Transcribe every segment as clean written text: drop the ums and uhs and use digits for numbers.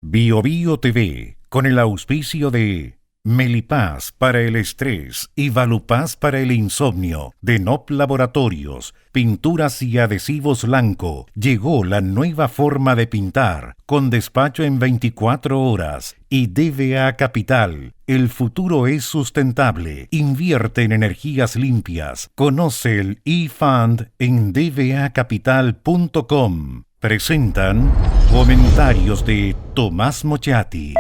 Bio Bio TV, con el auspicio de Melipaz para el estrés y Valupaz para el insomnio, de NOP Laboratorios, pinturas y adhesivos Lanco. Llegó la nueva forma de pintar, con despacho en 24 horas. Y DVA Capital, el futuro es sustentable. Invierte en energías limpias. Conoce el eFund en dvacapital.com. Presentan comentarios de Tomás Mochati.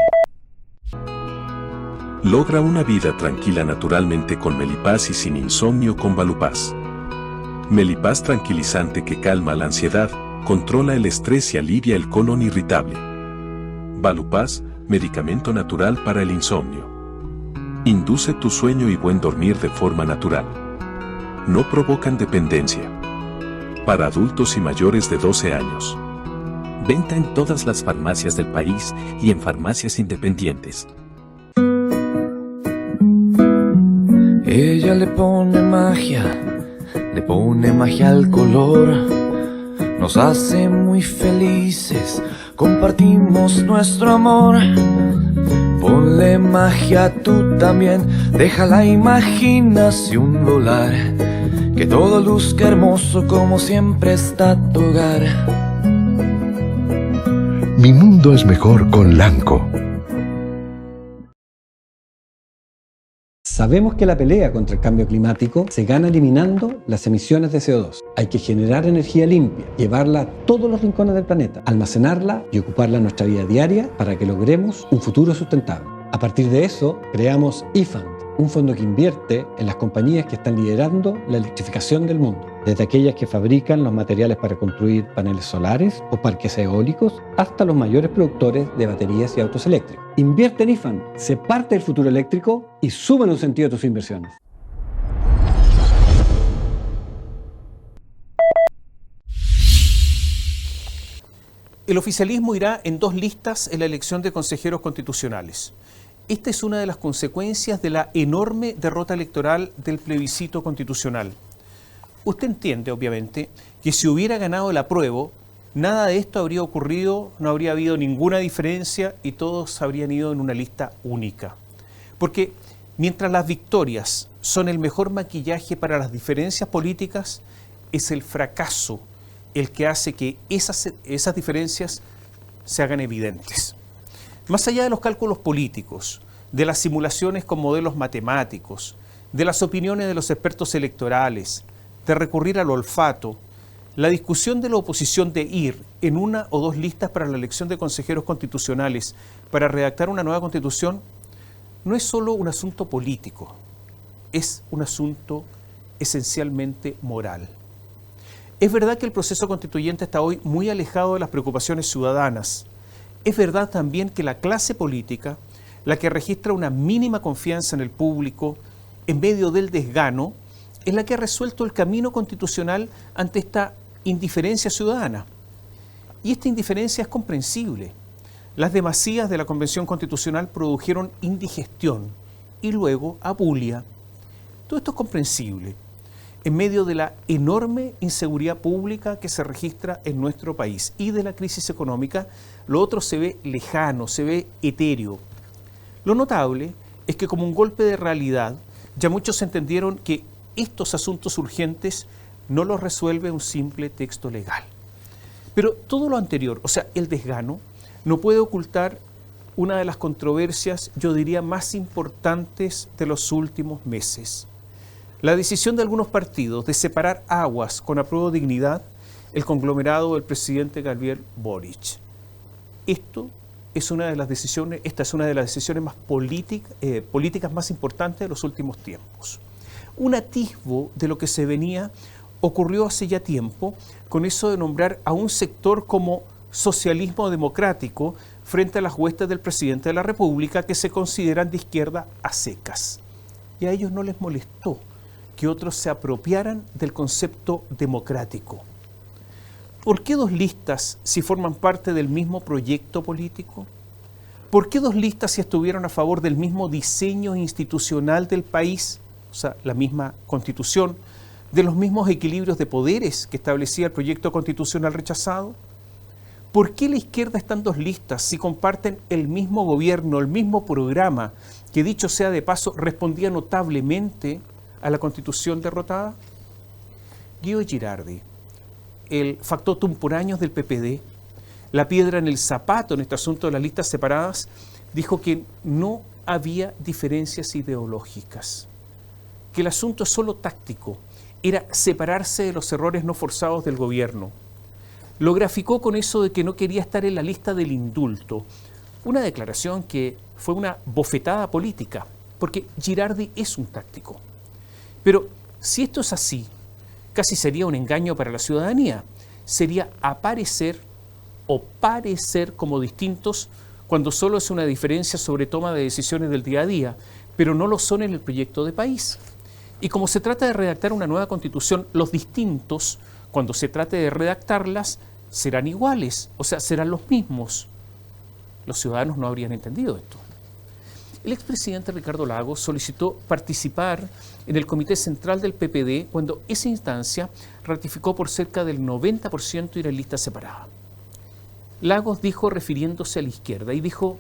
Logra una vida tranquila naturalmente con Melipaz y sin insomnio con Valupaz. Melipaz tranquilizante que calma la ansiedad, controla el estrés y alivia el colon irritable. Valupaz, medicamento natural para el insomnio. Induce tu sueño y buen dormir de forma natural. No provocan dependencia. Para adultos y mayores de 12 años. Venta en todas las farmacias del país y en farmacias independientes. Ella le pone magia al color. Nos hace muy felices, compartimos nuestro amor. Ponle magia tú también, deja la imaginación volar. Que todo luzca hermoso como siempre está tu hogar. Mi mundo es mejor con Lanco. Sabemos que la pelea contra el cambio climático se gana eliminando las emisiones de CO2. Hay que generar energía limpia, llevarla a todos los rincones del planeta, almacenarla y ocuparla en nuestra vida diaria para que logremos un futuro sustentable. A partir de eso, creamos eFund, un fondo que invierte en las compañías que están liderando la electrificación del mundo, desde aquellas que fabrican los materiales para construir paneles solares o parques eólicos, hasta los mayores productores de baterías y autos eléctricos. Invierte en eFund, sé parte del futuro eléctrico y suma en un sentido tus inversiones. El oficialismo irá en 2 listas en la elección de consejeros constitucionales. Esta es una de las consecuencias de la enorme derrota electoral del plebiscito constitucional. Usted entiende, obviamente, que si hubiera ganado el apruebo, nada de esto habría ocurrido, no habría habido ninguna diferencia y todos habrían ido en una lista única. Porque mientras las victorias son el mejor maquillaje para las diferencias políticas, es el fracaso el que hace que esas diferencias se hagan evidentes. Más allá de los cálculos políticos, de las simulaciones con modelos matemáticos, de las opiniones de los expertos electorales, de recurrir al olfato, la discusión de la oposición de ir en 1 o 2 listas para la elección de consejeros constitucionales para redactar una nueva constitución no es solo un asunto político, es un asunto esencialmente moral. Es verdad que el proceso constituyente está hoy muy alejado de las preocupaciones ciudadanas. Es verdad también que la clase política, la que registra una mínima confianza en el público, en medio del desgano, es la que ha resuelto el camino constitucional ante esta indiferencia ciudadana. Y esta indiferencia es comprensible. Las demasías de la Convención Constitucional produjeron indigestión y luego abulia. Todo esto es comprensible en medio de la enorme inseguridad pública que se registra en nuestro país y de la crisis económica. Lo otro se ve lejano, se ve etéreo. Lo notable es que como un golpe de realidad, ya muchos entendieron que estos asuntos urgentes no los resuelve un simple texto legal. Pero todo lo anterior, o sea, el desgano, no puede ocultar una de las controversias, yo diría, más importantes de los últimos meses. La decisión de algunos partidos de separar aguas con apruebo dignidad, el conglomerado del presidente Gabriel Boric. Esta es una de las decisiones más políticas más importantes de los últimos tiempos. Un atisbo de lo que se venía ocurrió hace ya tiempo con eso de nombrar a un sector como socialismo democrático frente a las huestes del presidente de la República que se consideran de izquierda a secas. Y a ellos no les molestó que otros se apropiaran del concepto democrático. ¿Por qué 2 listas si forman parte del mismo proyecto político? ¿Por qué 2 listas si estuvieron a favor del mismo diseño institucional del país, o sea, la misma constitución, de los mismos equilibrios de poderes que establecía el proyecto constitucional rechazado? ¿Por qué la izquierda está en dos listas si comparten el mismo gobierno, el mismo programa, que dicho sea de paso, respondía notablemente a la Constitución derrotada? Guido Girardi, el factotum por años del PPD, la piedra en el zapato en este asunto de las listas separadas, dijo que no había diferencias ideológicas, que el asunto es solo táctico, era separarse de los errores no forzados del gobierno. Lo graficó con eso de que no quería estar en la lista del indulto, una declaración que fue una bofetada política, porque Girardi es un táctico. Pero si esto es así, casi sería un engaño para la ciudadanía, sería aparecer o parecer como distintos cuando solo es una diferencia sobre toma de decisiones del día a día, pero no lo son en el proyecto de país. Y como se trata de redactar una nueva constitución, los distintos, cuando se trate de redactarlas, serán iguales, o sea, serán los mismos. Los ciudadanos no habrían entendido esto. El expresidente Ricardo Lagos solicitó participar en el Comité Central del PPD cuando esa instancia ratificó por cerca del 90% ir en lista separada. Lagos dijo, refiriéndose a la izquierda, y dijo,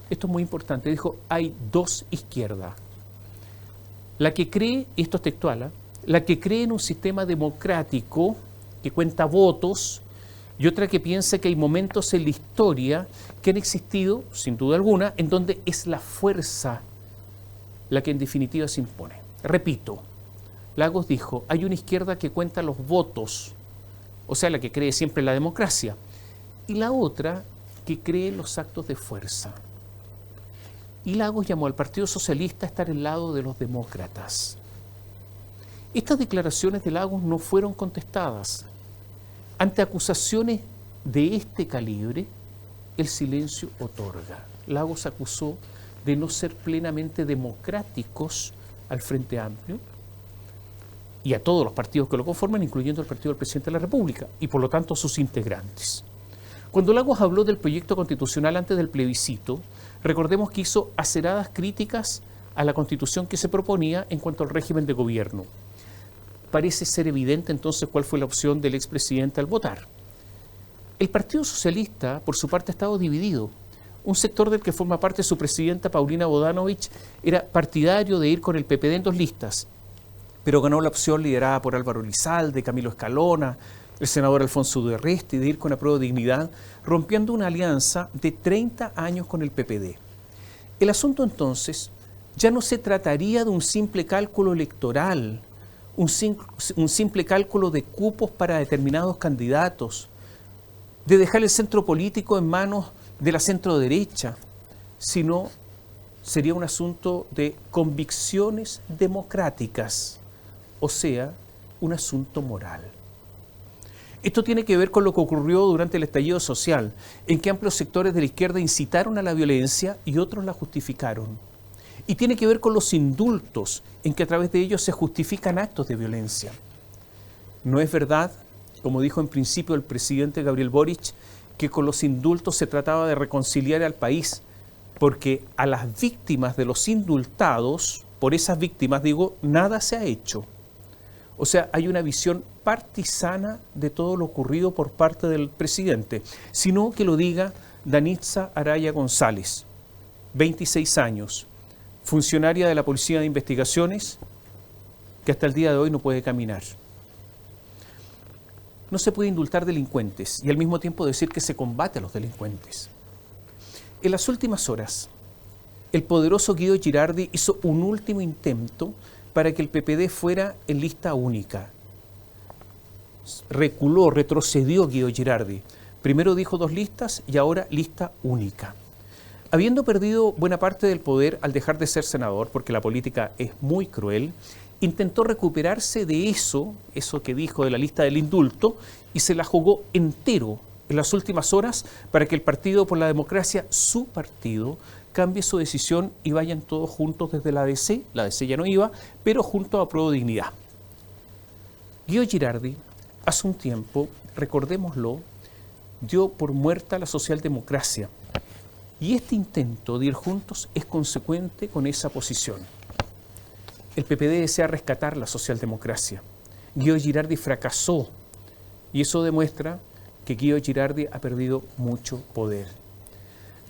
esto es muy importante, dijo, hay dos izquierdas. La que cree, y esto es textual, la que cree en un sistema democrático que cuenta votos, y otra que piensa que hay momentos en la historia que han existido, sin duda alguna, en donde es la fuerza la que en definitiva se impone. Repito, Lagos dijo, hay una izquierda que cuenta los votos, o sea, la que cree siempre en la democracia, y la otra que cree en los actos de fuerza. Y Lagos llamó al Partido Socialista a estar al lado de los demócratas. Estas declaraciones de Lagos no fueron contestadas. Ante acusaciones de este calibre, el silencio otorga. Lagos acusó de no ser plenamente democráticos al Frente Amplio y a todos los partidos que lo conforman, incluyendo el partido del presidente de la República y por lo tanto sus integrantes. Cuando Lagos habló del proyecto constitucional antes del plebiscito, recordemos que hizo aceradas críticas a la constitución que se proponía en cuanto al régimen de gobierno. Parece ser evidente entonces cuál fue la opción del expresidente al votar. El Partido Socialista, por su parte, ha estado dividido. Un sector del que forma parte su presidenta Paulina Bodanovich era partidario de ir con el PPD en dos listas, pero ganó la opción liderada por Álvaro Elizalde, Camilo Escalona, el senador Alfonso Udurresti, de ir con Apruebo Dignidad, rompiendo una alianza de 30 años con el PPD. El asunto entonces ya no se trataría de un simple cálculo electoral, un simple cálculo de cupos para determinados candidatos, de dejar el centro político en manos de la centro derecha, sino sería un asunto de convicciones democráticas, o sea, un asunto moral. Esto tiene que ver con lo que ocurrió durante el estallido social, en que amplios sectores de la izquierda incitaron a la violencia y otros la justificaron. Y tiene que ver con los indultos, en que a través de ellos se justifican actos de violencia. No es verdad, como dijo en principio el presidente Gabriel Boric, que con los indultos se trataba de reconciliar al país, porque a las víctimas de los indultados, por esas víctimas digo, nada se ha hecho. O sea, hay una visión partisana de todo lo ocurrido por parte del presidente, sino que lo diga Danitza Araya González, 26 años, funcionaria de la Policía de Investigaciones, que hasta el día de hoy no puede caminar. No se puede indultar delincuentes y al mismo tiempo decir que se combate a los delincuentes. En las últimas horas, el poderoso Guido Girardi hizo un último intento para que el PPD fuera en lista única. Reculó, retrocedió Guido Girardi. Primero dijo dos listas y ahora lista única. Habiendo perdido buena parte del poder al dejar de ser senador, porque la política es muy cruel, intentó recuperarse de eso que dijo de la lista del indulto, y se la jugó entero en las últimas horas para que el Partido por la Democracia, su partido, cambie su decisión y vayan todos juntos desde la ADC. La ADC ya no iba, pero junto a Apruebo Dignidad. Guido Girardi, hace un tiempo, recordémoslo, dio por muerta la socialdemocracia. Y este intento de ir juntos es consecuente con esa posición. El PPD desea rescatar la socialdemocracia. Guido Girardi fracasó y eso demuestra que Guido Girardi ha perdido mucho poder.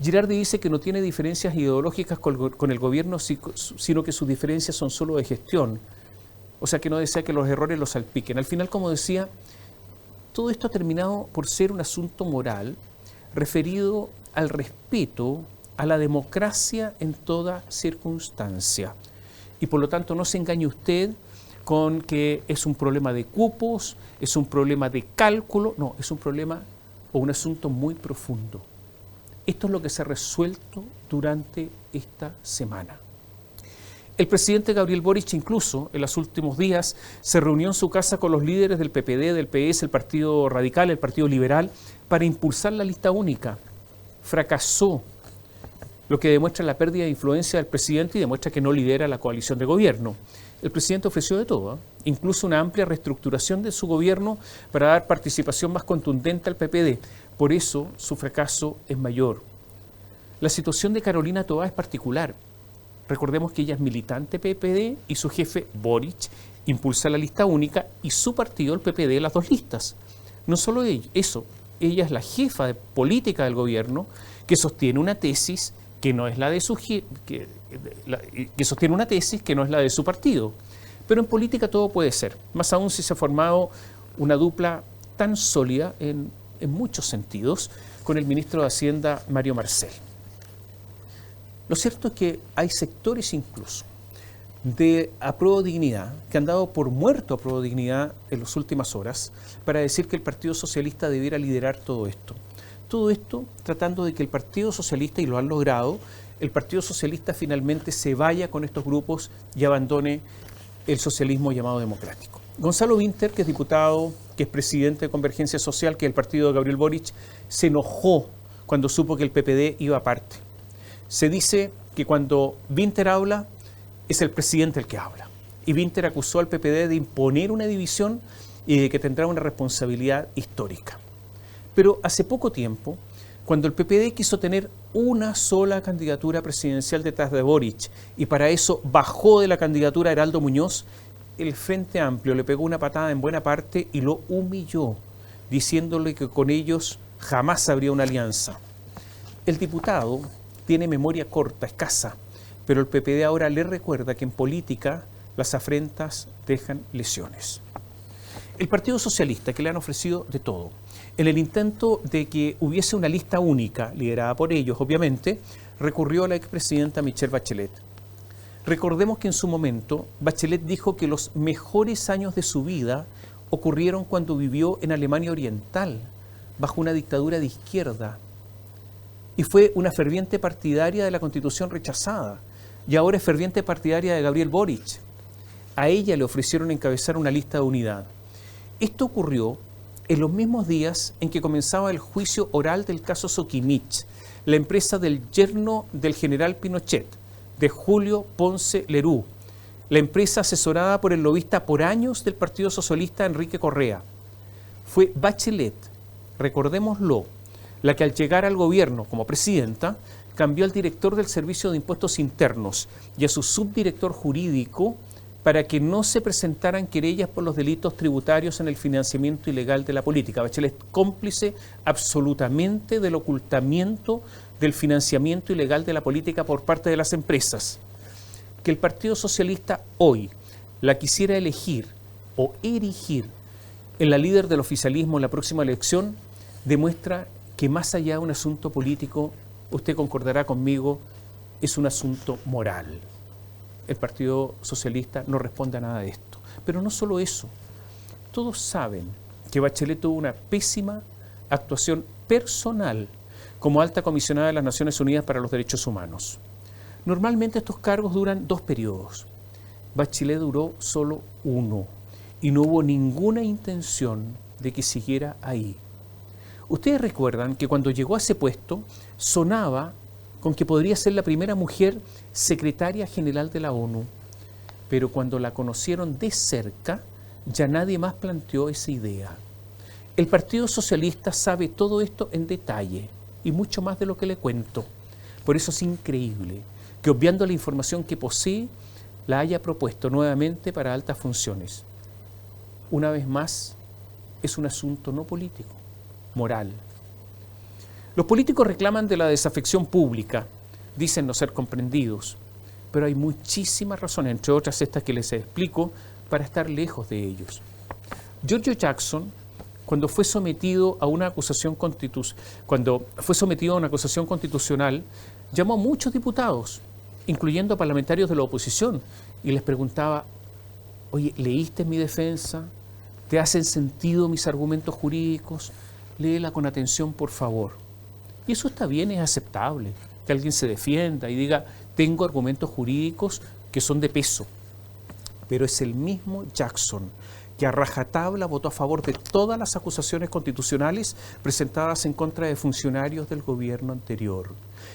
Girardi dice que no tiene diferencias ideológicas con el gobierno, sino que sus diferencias son solo de gestión. O sea, que no desea que los errores los salpiquen. Al final, como decía, todo esto ha terminado por ser un asunto moral referido al respeto a la democracia en toda circunstancia. Y por lo tanto, no se engañe usted con que es un problema de cupos, es un problema de cálculo. No, es un problema o un asunto muy profundo. Esto es lo que se ha resuelto durante esta semana. El presidente Gabriel Boric incluso en los últimos días se reunió en su casa con los líderes del PPD, del PS, el Partido Radical, el Partido Liberal, para impulsar la lista única. Fracasó, lo que demuestra la pérdida de influencia del presidente y demuestra que no lidera la coalición de gobierno. El presidente ofreció de todo, incluso una amplia reestructuración de su gobierno para dar participación más contundente al PPD. Por eso su fracaso es mayor. La situación de Carolina Toá es particular. Recordemos que ella es militante PPD y su jefe Boric impulsa la lista única y su partido, el PPD, las dos listas. No solo eso, ella es la jefa de política del gobierno que sostiene una tesis que no es la de su que sostiene una tesis que no es la de su partido. Pero en política todo puede ser, más aún si se ha formado una dupla tan sólida en muchos sentidos con el ministro de Hacienda Mario Marcel. Lo cierto es que hay sectores incluso de Apruebo Dignidad que han dado por muerto a Apruebo Dignidad en las últimas horas para decir que el Partido Socialista debiera liderar todo esto. Todo esto tratando de que el Partido Socialista, y lo han logrado, el Partido Socialista finalmente se vaya con estos grupos y abandone el socialismo llamado democrático. Gonzalo Winter, que es diputado, que es presidente de Convergencia Social, que es el partido de Gabriel Boric, se enojó cuando supo que el PPD iba aparte. Se dice que cuando Winter habla, es el presidente el que habla. Y Winter acusó al PPD de imponer una división y de que tendrá una responsabilidad histórica. Pero hace poco tiempo, cuando el PPD quiso tener una sola candidatura presidencial detrás de Boric y para eso bajó de la candidatura a Heraldo Muñoz, el Frente Amplio le pegó una patada en buena parte y lo humilló, diciéndole que con ellos jamás habría una alianza. El diputado tiene memoria corta, escasa, pero el PPD ahora le recuerda que en política las afrentas dejan lesiones. El Partido Socialista, que le han ofrecido de todo, en el intento de que hubiese una lista única, liderada por ellos, obviamente, recurrió a la expresidenta Michelle Bachelet. Recordemos que en su momento, Bachelet dijo que los mejores años de su vida ocurrieron cuando vivió en Alemania Oriental, bajo una dictadura de izquierda. Y fue una ferviente partidaria de la Constitución rechazada, y ahora es ferviente partidaria de Gabriel Boric. A ella le ofrecieron encabezar una lista de unidad. Esto ocurrió en los mismos días en que comenzaba el juicio oral del caso Soquimich, la empresa del yerno del general Pinochet, de Julio Ponce Lerú, la empresa asesorada por el lobista por años del Partido Socialista Enrique Correa. Fue Bachelet, recordémoslo, la que al llegar al gobierno como presidenta cambió al director del Servicio de Impuestos Internos y a su subdirector jurídico para que no se presentaran querellas por los delitos tributarios en el financiamiento ilegal de la política. Bachelet cómplice absolutamente del ocultamiento del financiamiento ilegal de la política por parte de las empresas. Que el Partido Socialista hoy la quisiera elegir o erigir en la líder del oficialismo en la próxima elección demuestra que más allá de un asunto político, usted concordará conmigo, es un asunto moral. El Partido Socialista no responde a nada de esto. Pero no solo eso, todos saben que Bachelet tuvo una pésima actuación personal como alta comisionada de las Naciones Unidas para los Derechos Humanos. Normalmente estos cargos duran 2 periodos. Bachelet duró solo 1 y no hubo ninguna intención de que siguiera ahí. Ustedes recuerdan que cuando llegó a ese puesto sonaba con que podría ser la primera mujer secretaria general de la ONU, pero cuando la conocieron de cerca ya nadie más planteó esa idea. El Partido Socialista sabe todo esto en detalle y mucho más de lo que le cuento. Por eso es increíble que, obviando la información que posee, la haya propuesto nuevamente para altas funciones. Una vez más, es un asunto no político, moral. Los políticos reclaman de la desafección pública, dicen no ser comprendidos, pero hay muchísimas razones, entre otras estas que les explico, para estar lejos de ellos. George Jackson, cuando fue sometido a una acusación constitucional, llamó a muchos diputados, incluyendo a parlamentarios de la oposición, y les preguntaba: oye, ¿leíste mi defensa? ¿Te hacen sentido mis argumentos jurídicos? Léela con atención, por favor. Y eso está bien, es aceptable, que alguien se defienda y diga: tengo argumentos jurídicos que son de peso. Pero es el mismo Jackson que a rajatabla votó a favor de todas las acusaciones constitucionales presentadas en contra de funcionarios del gobierno anterior,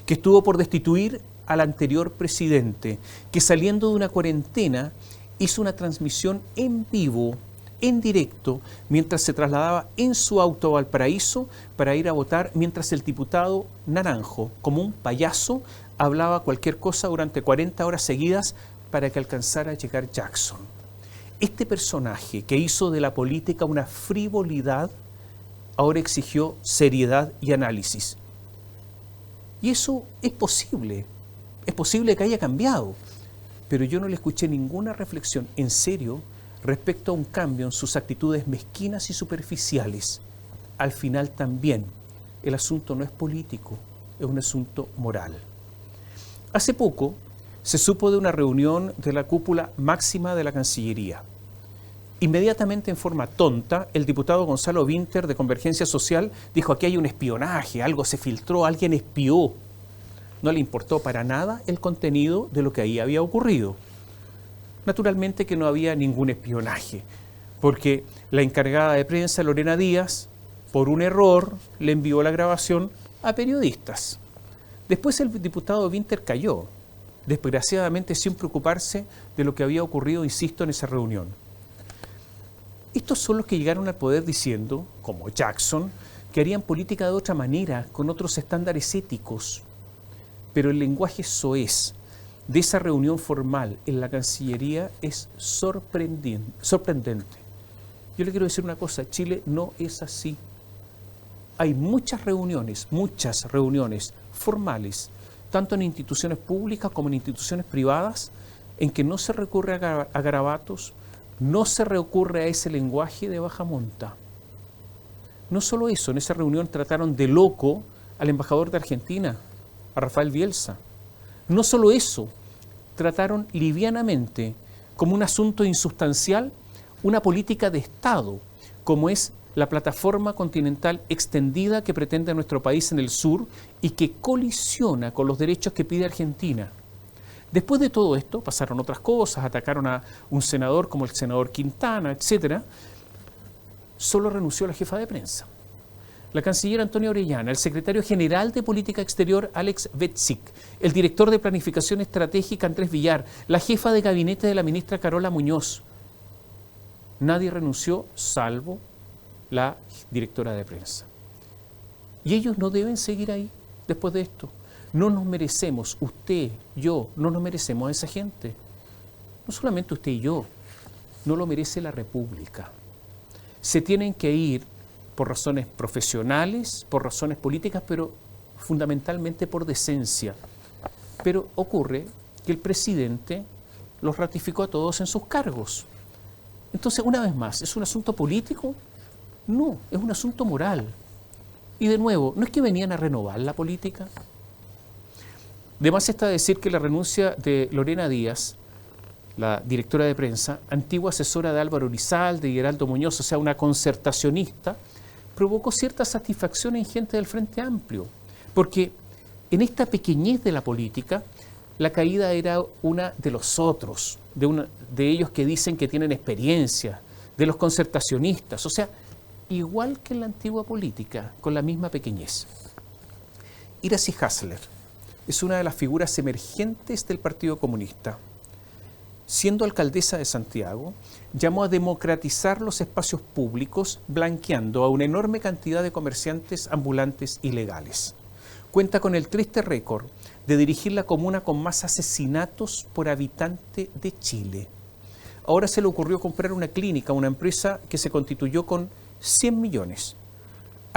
que estuvo por destituir al anterior presidente, que saliendo de una cuarentena hizo una transmisión en vivo, en directo, mientras se trasladaba en su auto a Valparaíso para ir a votar, mientras el diputado Naranjo, como un payaso, hablaba cualquier cosa durante 40 horas seguidas para que alcanzara a llegar Jackson. Este personaje que hizo de la política una frivolidad, ahora exigió seriedad y análisis. Y eso es posible que haya cambiado, pero yo no le escuché ninguna reflexión en serio respecto a un cambio en sus actitudes mezquinas y superficiales. Al final también, el asunto no es político, es un asunto moral. Hace poco se supo de una reunión de la cúpula máxima de la Cancillería. Inmediatamente, en forma tonta, el diputado Gonzalo Vinter de Convergencia Social dijo: aquí hay un espionaje, algo se filtró, alguien espió. No le importó para nada el contenido de lo que ahí había ocurrido. Naturalmente que no había ningún espionaje, porque la encargada de prensa, Lorena Díaz, por un error, le envió la grabación a periodistas. Después el diputado Vinter cayó, desgraciadamente sin preocuparse de lo que había ocurrido, insisto, en esa reunión. Estos son los que llegaron al poder diciendo, como Jackson, que harían política de otra manera, con otros estándares éticos. Pero el lenguaje soez de esa reunión formal en la Cancillería es sorprendente. Yo le quiero decir una cosa: Chile no es así. Hay muchas reuniones formales, tanto en instituciones públicas como en instituciones privadas, en que no se recurre a garabatos, no se recurre a ese lenguaje de baja monta. No solo eso, en esa reunión trataron de loco al embajador de Argentina, a Rafael Bielsa. No solo eso, trataron livianamente, como un asunto insustancial, una política de Estado, como es la plataforma continental extendida que pretende nuestro país en el sur y que colisiona con los derechos que pide Argentina. Después de todo esto, pasaron otras cosas, atacaron a un senador como el senador Quintana, etc. Solo renunció la jefa de prensa, la canciller Antonia Orellana, el secretario general de Política Exterior Alex Vetzik, el director de Planificación Estratégica Andrés Villar, la jefa de gabinete de la ministra Carola Muñoz. Nadie renunció salvo la directora de prensa. Y ellos no deben seguir ahí después de esto. No nos merecemos, usted, yo, no nos merecemos a esa gente. No solamente usted y yo, no lo merece la República. Se tienen que ir por razones profesionales, por razones políticas, pero fundamentalmente por decencia. Pero ocurre que el presidente los ratificó a todos en sus cargos. Entonces, una vez más, ¿es un asunto político? No, es un asunto moral. Y de nuevo, ¿no es que venían a renovar la política? De más está decir que la renuncia de Lorena Díaz, la directora de prensa, antigua asesora de Álvaro Urizalde y Heraldo Muñoz, o sea, una concertacionista, provocó cierta satisfacción en gente del Frente Amplio, porque en esta pequeñez de la política, la caída era una de los otros, de ellos que dicen que tienen experiencia, de los concertacionistas, o sea, igual que en la antigua política, con la misma pequeñez. Iracy Hasler es una de las figuras emergentes del Partido Comunista. Siendo alcaldesa de Santiago, llamó a democratizar los espacios públicos, blanqueando a una enorme cantidad de comerciantes ambulantes ilegales. Cuenta con el triste récord de dirigir la comuna con más asesinatos por habitante de Chile. Ahora se le ocurrió comprar una clínica a una empresa que se constituyó con 100 millones.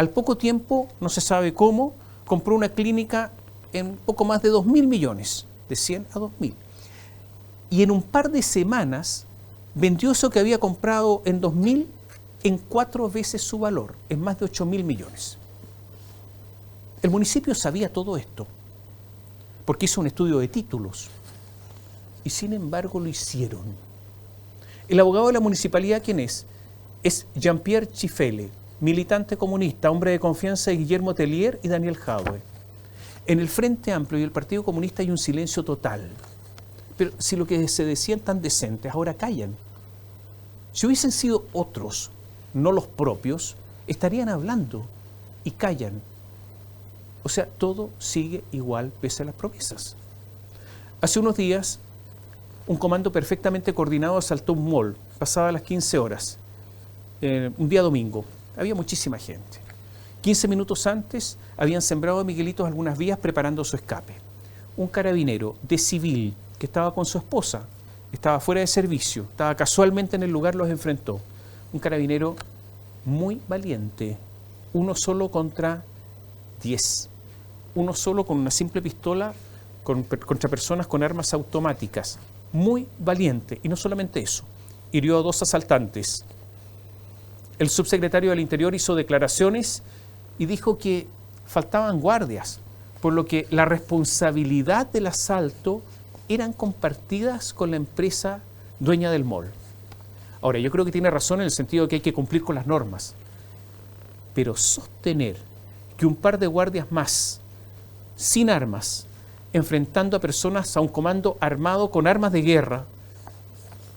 Al poco tiempo, no se sabe cómo, compró una clínica en poco más de 2.000 millones, de 100 a 2.000. Y en un par de semanas vendió eso que había comprado en 2.000 en 4 veces su valor, en más de 8.000 millones. El municipio sabía todo esto, porque hizo un estudio de títulos, y sin embargo lo hicieron. El abogado de la municipalidad, ¿quién es? Es Jean-Pierre Chifele, militante comunista, hombre de confianza de Guillermo Tellier y Daniel Jadwe. En el Frente Amplio y el Partido Comunista hay un silencio total. Pero si lo que se decían tan decentes ahora callan. Si hubiesen sido otros, no los propios, estarían hablando y callan. O sea, todo sigue igual pese a las promesas. Hace unos días, un comando perfectamente coordinado asaltó un mall, pasaba las 15 horas, un día domingo. Había muchísima gente. 15 minutos antes habían sembrado a Miguelitos algunas vías preparando su escape. Un carabinero de civil que estaba con su esposa, estaba fuera de servicio, estaba casualmente en el lugar, los enfrentó. Un carabinero muy valiente, uno solo contra 10. Uno solo con una simple pistola contra personas con armas automáticas. Muy valiente. Y no solamente eso, hirió a 2 asaltantes. El subsecretario del Interior hizo declaraciones y dijo que faltaban guardias, por lo que la responsabilidad del asalto eran compartidas con la empresa dueña del mall. Ahora, yo creo que tiene razón en el sentido de que hay que cumplir con las normas, pero sostener que un par de guardias más, sin armas, enfrentando a personas, a un comando armado con armas de guerra,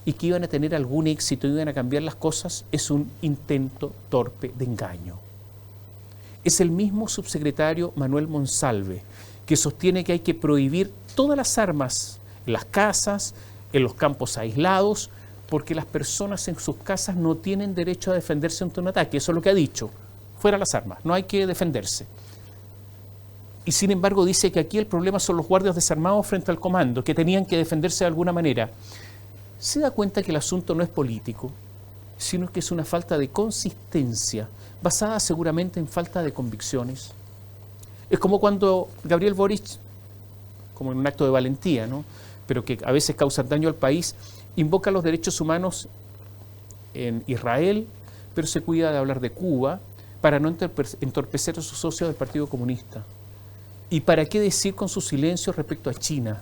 y que iban a tener algún éxito, iban a cambiar las cosas, es un intento torpe de engaño. Es el mismo subsecretario Manuel Monsalve que sostiene que hay que prohibir todas las armas en las casas, en los campos aislados, porque las personas en sus casas no tienen derecho a defenderse ante un ataque. Eso es lo que ha dicho. Fuera las armas, no hay que defenderse. Y sin embargo dice que aquí el problema son los guardias desarmados frente al comando, que tenían que defenderse de alguna manera. ¿Se da cuenta que el asunto no es político, sino que es una falta de consistencia, basada seguramente en falta de convicciones? Es como cuando Gabriel Boric, como en un acto de valentía, ¿no?, pero que a veces causan daño al país, invoca los derechos humanos en Israel, pero se cuida de hablar de Cuba para no entorpecer a sus socios del Partido Comunista. ¿Y para qué decir con su silencio respecto a China?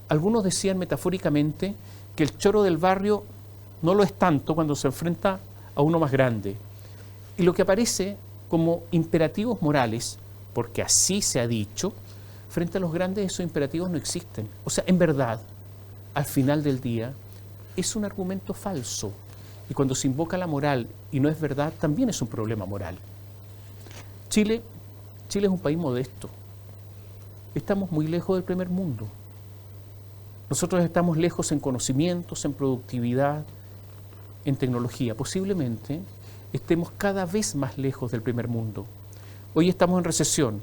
Algunos decían metafóricamente que el choro del barrio no lo es tanto cuando se enfrenta a uno más grande. Y lo que aparece como imperativos morales, porque así se ha dicho, frente a los grandes esos imperativos no existen. O sea, en verdad, al final del día, es un argumento falso. Y cuando se invoca la moral y no es verdad, también es un problema moral. Chile es un país modesto. Estamos muy lejos del primer mundo. Nosotros estamos lejos en conocimientos, en productividad, en tecnología. Posiblemente estemos cada vez más lejos del primer mundo. Hoy estamos en recesión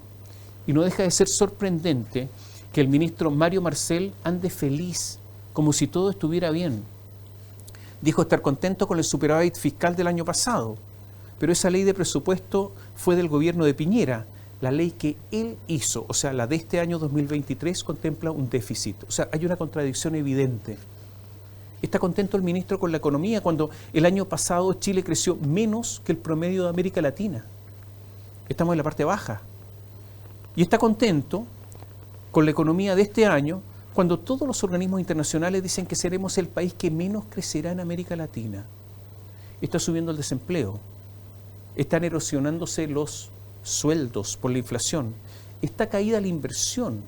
y no deja de ser sorprendente que el ministro Mario Marcel ande feliz, como si todo estuviera bien. Dijo estar contento con el superávit fiscal del año pasado, pero esa ley de presupuesto fue del gobierno de Piñera. La ley que él hizo, o sea, la de este año 2023, contempla un déficit. O sea, hay una contradicción evidente. ¿Está contento el ministro con la economía cuando el año pasado Chile creció menos que el promedio de América Latina? Estamos en la parte baja. Y está contento con la economía de este año cuando todos los organismos internacionales dicen que seremos el país que menos crecerá en América Latina. Está subiendo el desempleo. Están erosionándose los sueldos por la inflación, está caída la inversión,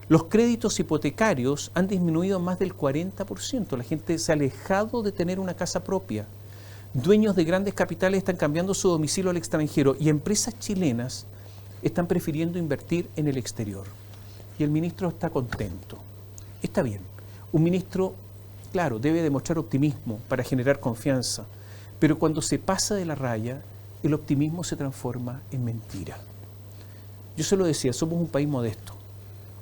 los créditos hipotecarios han disminuido más del 40%, la gente se ha alejado de tener una casa propia, dueños de grandes capitales están cambiando su domicilio al extranjero y empresas chilenas están prefiriendo invertir en el exterior. Y el ministro está contento. Está bien, un ministro, claro, debe demostrar optimismo para generar confianza, pero cuando se pasa de la raya, el optimismo se transforma en mentira. Yo se lo decía, somos un país modesto,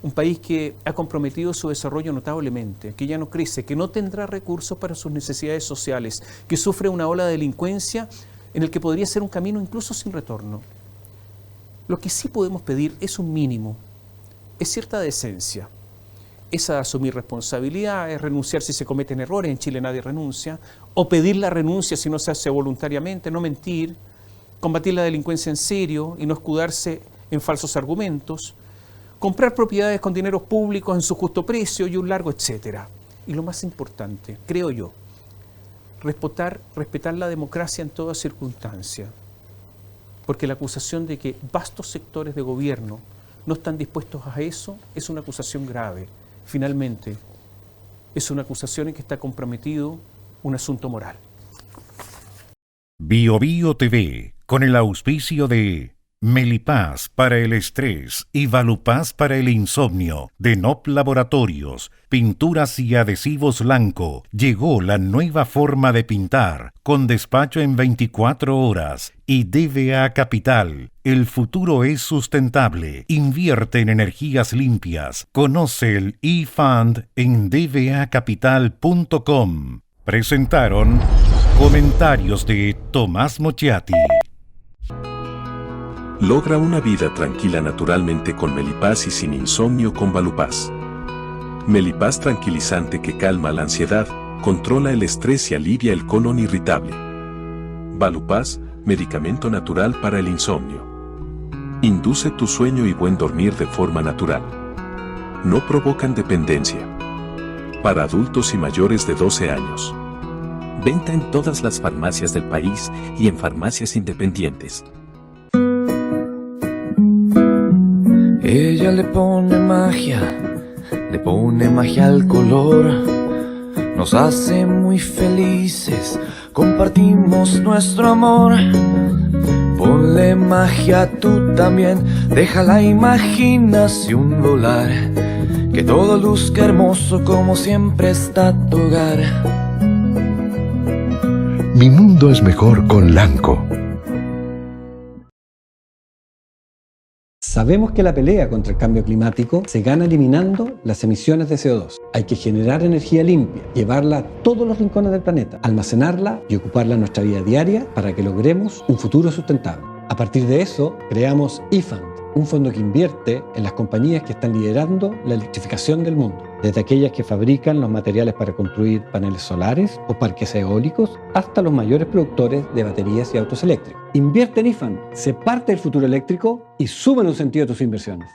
un país que ha comprometido su desarrollo notablemente, que ya no crece, que no tendrá recursos para sus necesidades sociales, que sufre una ola de delincuencia en el que podría ser un camino incluso sin retorno. Lo que sí podemos pedir es un mínimo, es cierta decencia, es asumir responsabilidades, renunciar si se cometen errores, en Chile nadie renuncia, o pedir la renuncia si no se hace voluntariamente, no mentir, combatir la delincuencia en serio y no escudarse en falsos argumentos, comprar propiedades con dineros públicos en su justo precio y un largo etcétera. Y lo más importante, creo yo, respetar la democracia en toda circunstancia, porque la acusación de que vastos sectores de gobierno no están dispuestos a eso es una acusación grave. Finalmente, es una acusación en que está comprometido un asunto moral. Bio Bio TV, con el auspicio de Melipaz para el estrés y Valupaz para el insomnio, de NOP Laboratorios, pinturas y adhesivos Lanco. Llegó la nueva forma de pintar, con despacho en 24 horas. Y DVA Capital, el futuro es sustentable. Invierte en energías limpias. Conoce el eFund en dvacapital.com. Presentaron comentarios de Tomás Mochiati. Logra una vida tranquila naturalmente con Melipaz y sin insomnio con Valupaz. Melipaz tranquilizante que calma la ansiedad, controla el estrés y alivia el colon irritable. Valupaz, medicamento natural para el insomnio. Induce tu sueño y buen dormir de forma natural. No provocan dependencia. Para adultos y mayores de 12 años. Venta en todas las farmacias del país y en farmacias independientes. Ella le pone magia al color. Nos hace muy felices, compartimos nuestro amor. Ponle magia tú también, deja la imaginación volar. Que todo luzca hermoso como siempre está tu hogar. Mi mundo es mejor con Lanco. Sabemos que la pelea contra el cambio climático se gana eliminando las emisiones de CO2. Hay que generar energía limpia, llevarla a todos los rincones del planeta, almacenarla y ocuparla en nuestra vida diaria para que logremos un futuro sustentable. A partir de eso, creamos eFund, un fondo que invierte en las compañías que están liderando la electrificación del mundo, desde aquellas que fabrican los materiales para construir paneles solares o parques eólicos, hasta los mayores productores de baterías y autos eléctricos. Invierte en eFund, sé parte del futuro eléctrico y suma en un sentido tus inversiones.